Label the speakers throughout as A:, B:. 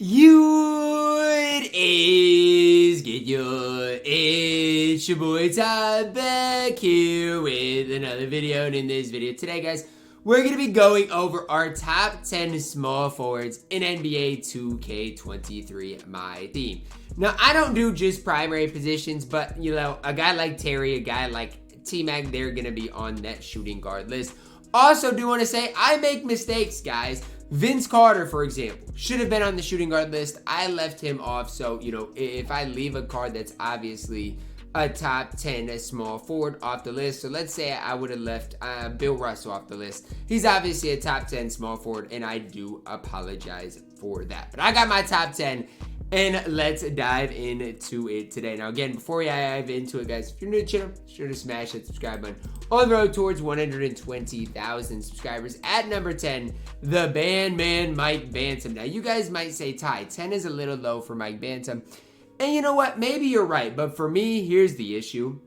A: It is get your it's your boy Ty back here with another video. And in this video today, guys, we're gonna be going over our top 10 small forwards in NBA 2K23 MyTEAM. Now, I don't do just primary positions, but you know, a guy like Terry, a guy like T-Mac, they're gonna be on that shooting guard list. Also, do want to say I make mistakes, guys. Vince Carter, for example, should have been on the shooting guard list. I left him off. So, you know, if I leave a card that's obviously a top 10 small forward off the list. So let's say I would have left Bill Russell off the list. He's obviously a top 10 small forward, and I do apologize for that. But I got my top 10. And let's dive into it today. Now, again, before we dive into it, guys, if you're new to the channel, be sure to smash that subscribe button. On the road towards 120,000 subscribers. At number 10, the Bandman Mike Bantam. Now, you guys might say, Ty, 10 is a little low for Mike Bantam. And you know what? Maybe you're right. But for me, here's the issue.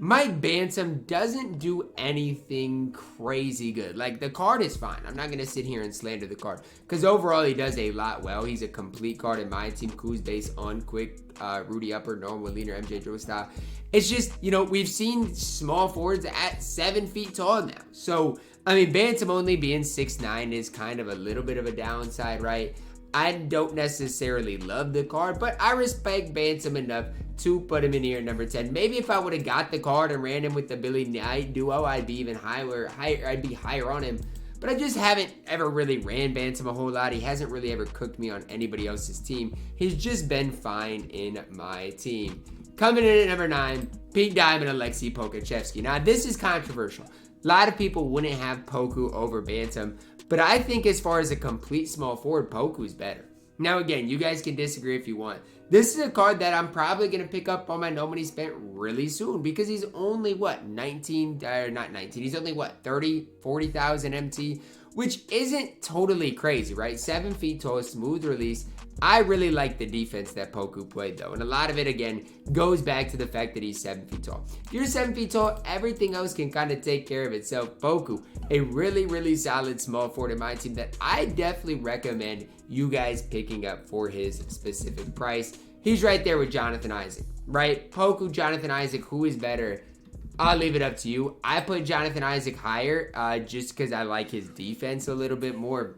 A: Mike Bantam doesn't do anything crazy good. Like, the card is fine. I'm not going to sit here and slander the card, because overall he does a lot well. He's a complete card in my team. Kuz base on quick, Rudy upper, normal leader, MJ dribble style. It's just, you know, we've seen small forwards at 7 feet tall now. So, I mean, Bantam only being 6'9" is kind of a little bit of a downside, right? I don't necessarily love the card, but I respect Bantam enough to put him in here at number 10. Maybe if I would have got the card and ran him with the Billy Knight duo, I'd be even higher. I'd be higher on him. But I just haven't ever really ran Bantam a whole lot. He hasn't really ever cooked me on anybody else's team. He's just been fine in my team. Coming in at number 9, Pete Diamond, Alexei Pokachevsky. Now, this is controversial. A lot of people wouldn't have Poku over Bantam, but I think as far as a complete small forward, Poku's better. Now, again, you guys can disagree if you want. This is a card that I'm probably going to pick up on my no money spent really soon, because he's only, what, 19, not 19, he's only, what, 30, 40,000 MT, which isn't totally crazy, right? 7 feet tall, smooth release. I really like the defense that Poku played, though. And a lot of it, again, goes back to the fact that he's 7 feet tall. If you're 7 feet tall, everything else can kind of take care of itself. Poku, a really, really solid small forward in my team that I definitely recommend you guys picking up for his specific price. He's right there with Jonathan Isaac, right? Poku, Jonathan Isaac, who is better? I'll leave it up to you. I put Jonathan Isaac higher just because I like his defense a little bit more.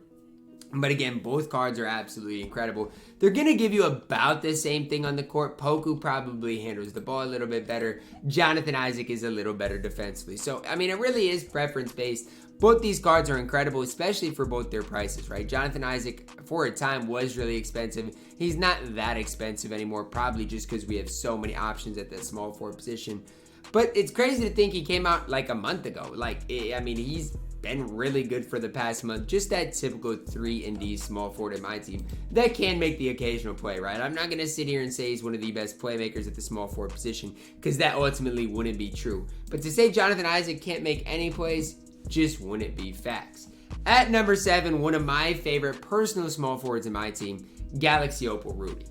A: But again, both cards are absolutely incredible. They're going to give you about the same thing on the court. Poku probably handles the ball a little bit better. Jonathan Isaac is a little better defensively. So, I mean, it really is preference-based. Both these cards are incredible, especially for both their prices, right? Jonathan Isaac, for a time, was really expensive. He's not that expensive anymore, probably just because we have so many options at the small forward position. But it's crazy to think he came out like a month ago. Like, I mean, he's been really good for the past month. Just that typical 3-and-D small forward in my team that can make the occasional play, right? I'm not going to sit here and say he's one of the best playmakers at the small forward position, because that ultimately wouldn't be true. But to say Jonathan Isaac can't make any plays just wouldn't be facts. At number 7, one of my favorite personal small forwards in my team, Galaxy Opal Rudy.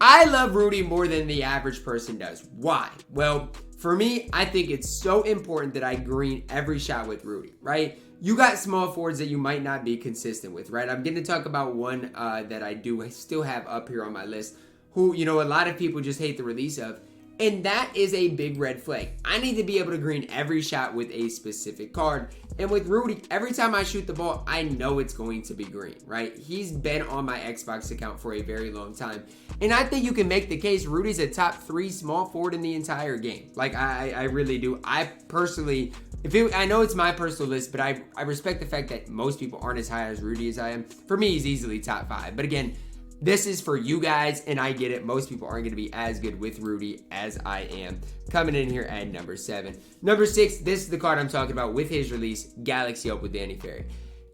A: I love Rudy more than the average person does. Why? Well, for me, I think it's so important that I green every shot with Rudy, right? You got small forwards that you might not be consistent with, right? I'm going to talk about one that I do still have up here on my list, who, you know, a lot of people just hate the release of. And that is a big red flag. I need to be able to green every shot with a specific card. And with Rudy, every time I shoot the ball, I know it's going to be green, right? He's been on my Xbox account for a very long time. And I think you can make the case Rudy's a top 3 small forward in the entire game. Like, I really do. I personally, I know it's my personal list, but I respect the fact that most people aren't as high as Rudy as I am. For me, he's easily top 5. But again, this is for you guys, and I get it. Most people aren't going to be as good with Rudy as I am. Coming in here at number 7. Number 6, this is the card I'm talking about with his release, Galaxy Opal Danny Ferry.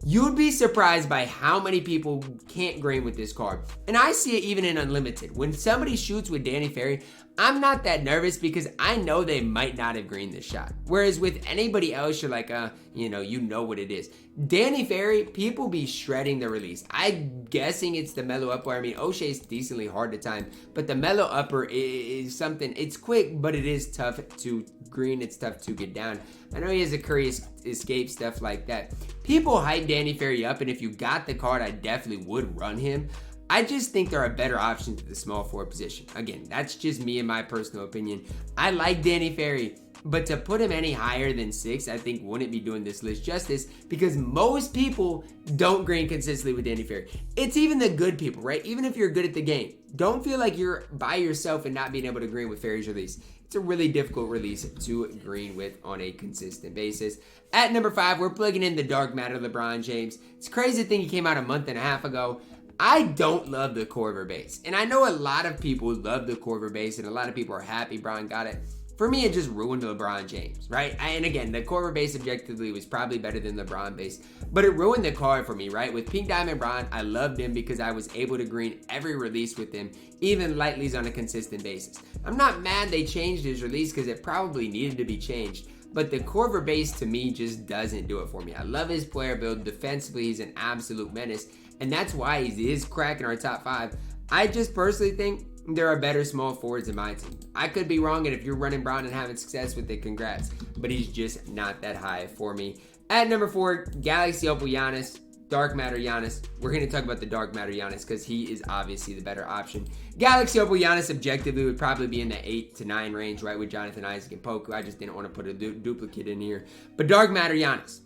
A: You'd be surprised by how many people can't green with this card. And I see it even in Unlimited. When somebody shoots with Danny Ferry, I'm not that nervous because I know they might not have greened this shot. Whereas with anybody else, you're like, you know what it is. Danny Ferry, people be shredding the release. I'm guessing it's the mellow upper. I mean, O'Shea's decently hard to time, but the mellow upper is something, it's quick, but it is tough to green. It's tough to get down. I know he has a Curry escape, stuff like that. People hype Danny Ferry up, and if you got the card, I definitely would run him. I just think there are better options at the small forward position. Again, that's just me and my personal opinion. I like Danny Ferry, but to put him any higher than 6, I think wouldn't be doing this list justice, because most people don't green consistently with Danny Ferry. It's even the good people, right? Even if you're good at the game, don't feel like you're by yourself and not being able to green with Ferry's release. It's a really difficult release to green with on a consistent basis. At number 5, we're plugging in the dark matter LeBron James. It's crazy to think he came out a month and a half ago. I don't love the Corver base, and I know a lot of people love the Corver base, and a lot of people are happy Bron got it. For me, it just ruined LeBron James, right? And again, the Corver base objectively was probably better than LeBron base, but it ruined the card for me, right? With Pink Diamond Bron, I loved him because I was able to green every release with him, even lightlies on a consistent basis. I'm not mad they changed his release because it probably needed to be changed, but the Corver base to me just doesn't do it for me. I love his player build. Defensively, he's an absolute menace, and that's why he is cracking our top 5. I just personally think there are better small forwards in my team. I could be wrong, and if you're running Bron and having success with it, congrats. But he's just not that high for me. At number 4, Galaxy Opal Giannis, Dark Matter Giannis. We're going to talk about the Dark Matter Giannis because he is obviously the better option. Galaxy Opal Giannis objectively would probably be in the 8 to 9 range, right, with Jonathan Isaac and Poku. I just didn't want to put a duplicate in here. But Dark Matter Giannis,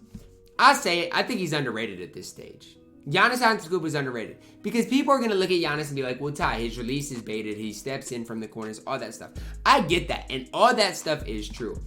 A: I'll say it, I think he's underrated at this stage. Giannis Antetokounmpo is underrated because people are going to look at Giannis and be like, well, Ty, his release is baited. He steps in from the corners, all that stuff. I get that, and all that stuff is true.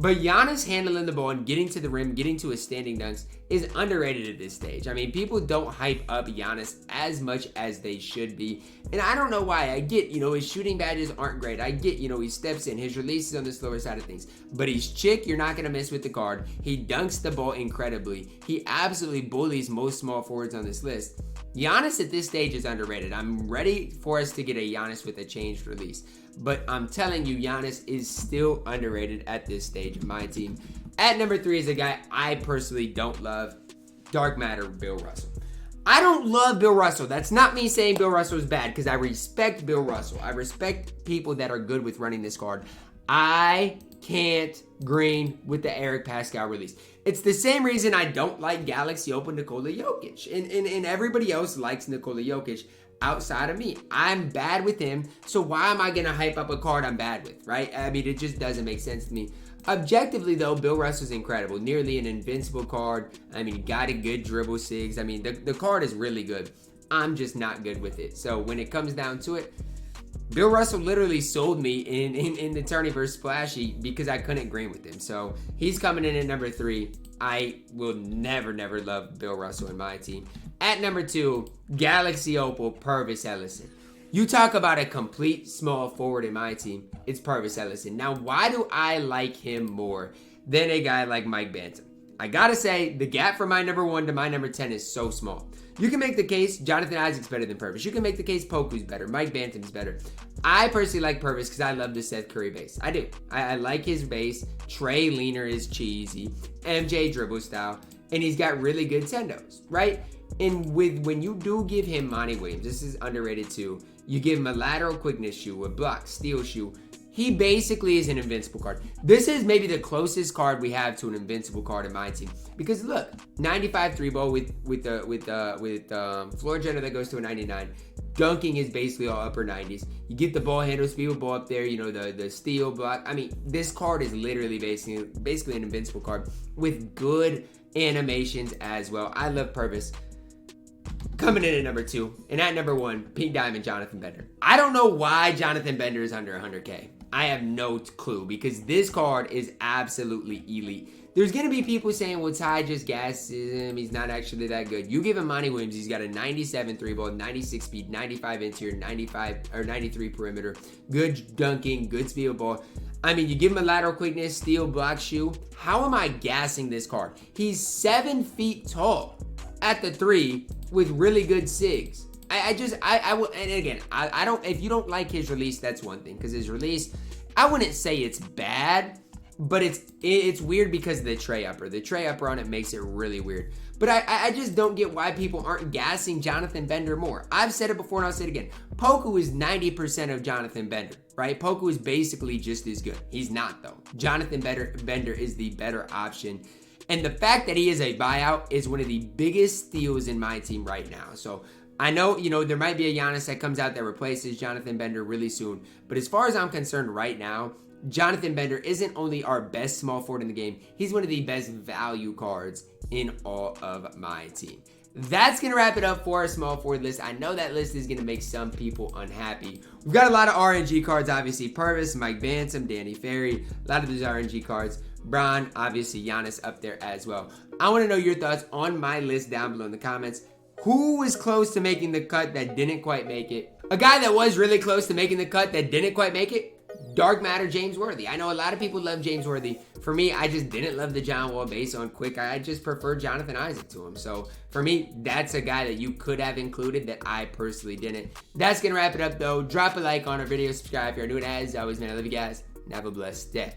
A: But Giannis handling the ball and getting to the rim, getting to his standing dunks is underrated at this stage. I mean, people don't hype up Giannis as much as they should be. And I don't know why. I get, his shooting badges aren't great. I get, he steps in. His release is on the slower side of things. But he's chick. You're not going to miss with the card. He dunks the ball incredibly. He absolutely bullies most small forwards on this list. Giannis at this stage is underrated. I'm ready for us to get a Giannis with a changed release. But I'm telling you, Giannis is still underrated at this stage of my team. At number 3 is a guy I personally don't love, Dark Matter Bill Russell. I don't love Bill Russell. That's not me saying Bill Russell is bad, because I respect Bill Russell. I respect people that are good with running this card. I can't green with the Eric Pascal release. It's the same reason I don't like Galaxy Open Nikola Jokic. And everybody else likes Nikola Jokic outside of me. I'm bad with him, so why am I going to hype up a card I'm bad with, right? I mean, it just doesn't make sense to me. Objectively, though, Bill Russell's incredible. Nearly an invincible card. I mean, got a good dribble sigs. I mean, the card is really good. I'm just not good with it. So when it comes down to it, Bill Russell literally sold me in the tourney versus Splashy because I couldn't green with him. So he's coming in at number 3. I will never love Bill Russell in my team. At number 2, Galaxy Opal Purvis Ellison. You talk about a complete small forward in my team, it's Purvis Ellison. Now, why do I like him more than a guy like Mike Bantam? I gotta say, the gap from my number 1 to my number 10 is so small. You can make the case Jonathan Isaac's better than Purvis. You can make the case Poku's better. Mike Bantam's better. I personally like Purvis because I love the Seth Curry base. I do. I like his base. Trey Leaner is cheesy. MJ dribble style. And he's got really good tendos, right? And when you do give him Monty Williams, this is underrated too. You give him a lateral quickness shoe, a block, steal shoe. He basically is an invincible card. This is maybe the closest card we have to an invincible card in my team. Because look, 95 3-ball with floor general that goes to a 99. Dunking is basically all upper 90s. You get the ball handle, speed with ball up there, the steal block. I mean, this card is literally basically an invincible card with good animations as well. I love Purvis. Coming in at number 2, and at number 1, Pink Diamond Jonathan Bender. I don't know why Jonathan Bender is under 100K. I have no clue, because this card is absolutely elite. There's going to be people saying, well, Ty just gasses him. He's not actually that good. You give him Monty Williams. He's got a 97 3-ball, 96 speed, 95 interior, 93 perimeter. Good dunking, good speed of ball. I mean, you give him a lateral quickness, steal, block, shoe. How am I gassing this card? He's 7 feet tall at the 3 with really good sigs. I will, and again, I don't, if you don't like his release, that's one thing, because his release, I wouldn't say it's bad, but it's weird because of the tray upper. The tray upper on it makes it really weird. But I just don't get why people aren't gassing Jonathan Bender more. I've said it before and I'll say it again. Poku is 90% of Jonathan Bender, right? Poku is basically just as good. He's not, though. Jonathan Bender is the better option. And the fact that he is a buyout is one of the biggest steals in my team right now. So I know, you know, there might be a Giannis that comes out that replaces Jonathan Bender really soon. But as far as I'm concerned right now, Jonathan Bender isn't only our best small forward in the game, he's one of the best value cards in all of my team. That's going to wrap it up for our small forward list. I know that list is going to make some people unhappy. We've got a lot of RNG cards, obviously. Purvis, Mike Bantam, Danny Ferry. A lot of those RNG cards. Bron, obviously Giannis up there as well. I want to know your thoughts on my list down below in the comments. Who was close to making the cut that didn't quite make it? A guy that was really close to making the cut that didn't quite make it? Dark Matter James Worthy. I know a lot of people love James Worthy. For me, I just didn't love the John Wall base on quick. I just prefer Jonathan Isaac to him. So for me, that's a guy that you could have included that I personally didn't. That's going to wrap it up though. Drop a like on our video. Subscribe if you're new. And as always, man, I love you guys. And have a blessed day.